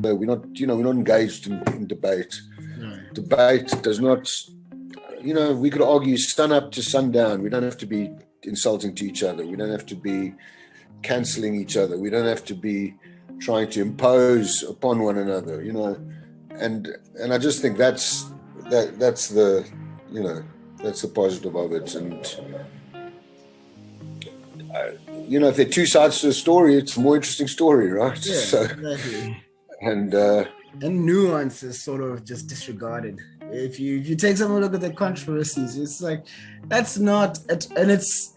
we're not engaged in debate. No. Debate does not, we could argue sun up to sundown. We don't have to be insulting to each other. We don't have to be canceling each other. We don't have to be trying to impose upon one another, and I just think that's the positive of it. And if there are two sides to a story, it's a more interesting story, right? Yeah, so exactly. and nuance is sort of just disregarded. If you take some look at the controversies, it's like that's not, and it's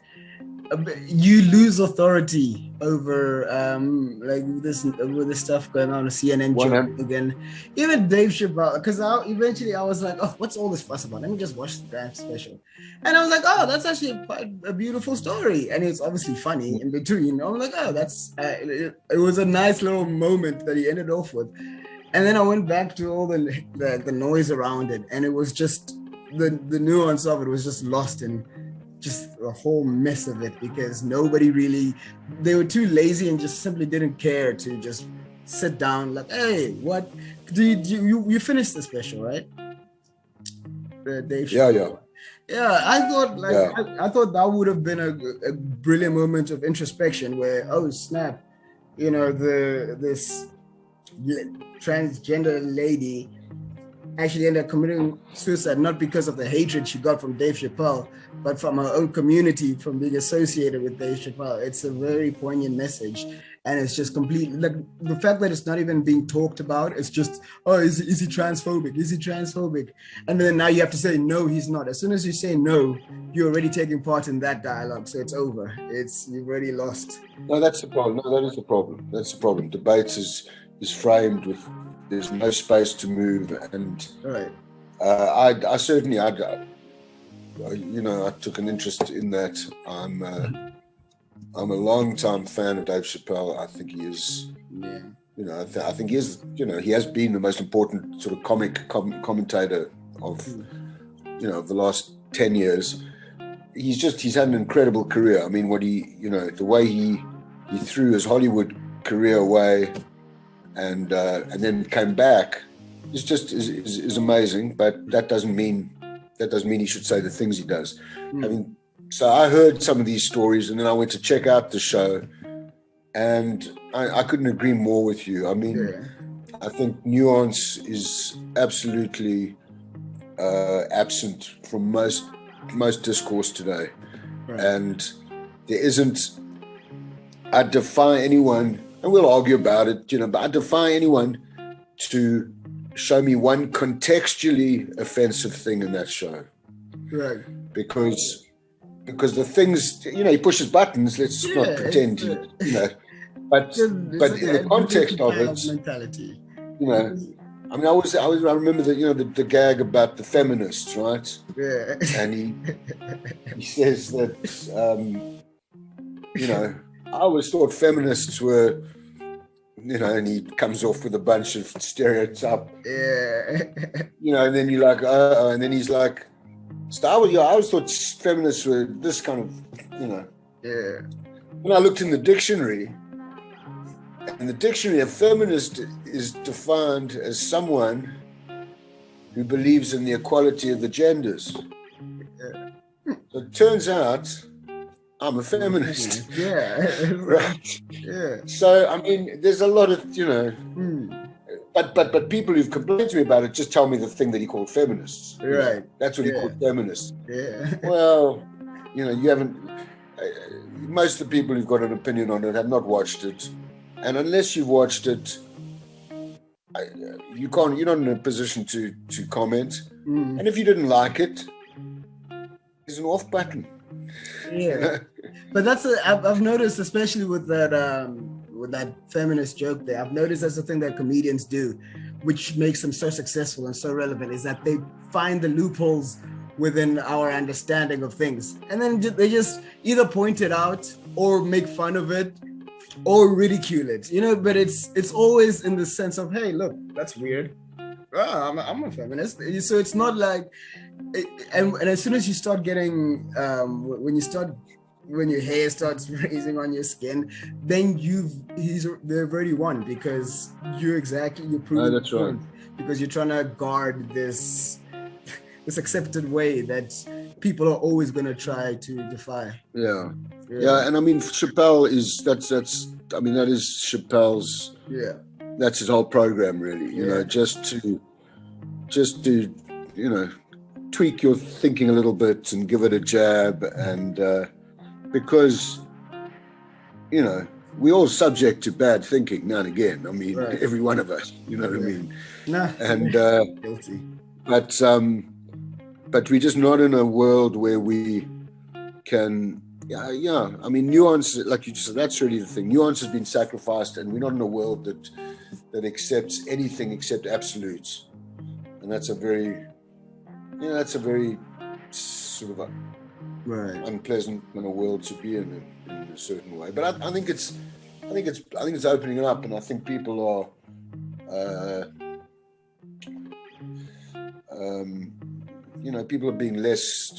you lose authority over like this with the stuff going on, CNN joke again. Even Dave Chappelle, because eventually I was like, oh, what's all this fuss about? Let me just watch the damn special, and I was like, oh, that's actually quite a beautiful story, and it's obviously funny in between. I was like, oh, that's it was a nice little moment that he ended off with. And then I went back to all the noise around it, and it was just the nuance of it was just lost in just a whole mess of it, because nobody really, they were too lazy and just simply didn't care to just sit down like, hey, what did you finished the special, right? Dave Chappelle. Yeah, I thought I thought that would have been a brilliant moment of introspection where, oh snap, this transgender lady actually ended up committing suicide, not because of the hatred she got from Dave Chappelle, but from her own community, from being associated with Dave Chappelle. It's a very poignant message, and it's just completely, like, the fact that it's not even being talked about, it's just, oh, is he transphobic? Is he transphobic? And then now you have to say, no, he's not. As soon as you say no, you're already taking part in that dialogue, so it's over. You've already lost. No, that's the problem. No, that is the problem. That's the problem. Debates is framed with, there's no space to move, and right. I certainly, I took an interest in that. I'm a long-time fan of Dave Chappelle. I think he is, I think he is, he has been the most important sort of comic commentator of, of the last 10 years. He's had an incredible career. I mean, the way he threw his Hollywood career away, and then came back is amazing, but that doesn't mean he should say the things he does. I mean, so I heard some of these stories, and then I went to check out the show, and I couldn't agree more with you. I mean, I think nuance is absolutely absent from most discourse today, and there isn't. I defy anyone, and we'll argue about it, but I defy anyone to show me one contextually offensive thing in that show. Right. Because the things, he pushes buttons, let's not pretend, but in the context of it, mentality. I mean, I remember the gag about the feminists, right? Yeah. And he says that, I always thought feminists were, and he comes off with a bunch of stereotype. Yeah. And then you're like, and then he's like, I always thought feminists were this kind of, Yeah. When I looked in the dictionary, and the dictionary, a feminist is defined as someone who believes in the equality of the genders. Yeah. So it turns out I'm a feminist. Yeah. Right. Yeah. So, I mean, there's a lot of, but people who've complained to me about it just tell me the thing that he called feminists. Right. That's what he called feminists. Yeah. Well, you haven't, most of the people who've got an opinion on it have not watched it. And unless you've watched it, you're not in a position to comment. And if you didn't like it, there's an off button. Yeah. But I've noticed, especially with that feminist joke there, I've noticed that's the thing that comedians do, which makes them so successful and so relevant, is that they find the loopholes within our understanding of things, and then they just either point it out or make fun of it or ridicule it, but it's always in the sense of, hey, look, that's weird. I'm a feminist. So it's not like, and as soon as you start getting, when you start when your hair starts raising on your skin, then they've already won, because you're proving that's right. because you're trying to guard this accepted way that people are always going to try to defy. Yeah. And I mean, Chappelle that is Chappelle's. Yeah. That's his whole program, really. You know, just to tweak your thinking a little bit and give it a jab, and because we're all subject to bad thinking now and again. I mean, every one of us. You know what I mean? Nah. And guilty. But we're just not in a world where we can. I mean, nuance, like you just said, that's really the thing. Nuance has been sacrificed, and we're not in a world that accepts anything except absolutes. And that's a very sort of unpleasant kind of world to be in a certain way. But I think it's opening up, and I think people are people are being less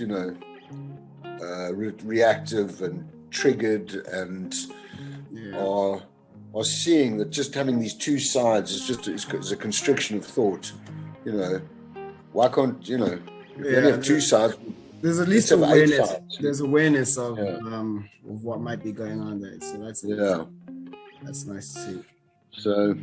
reactive and triggered, and are seeing that just having these two sides is a constriction of thought. Why can't if you only have two sides? There's at least awareness. There's awareness of what might be going on there. So that's nice to see. So.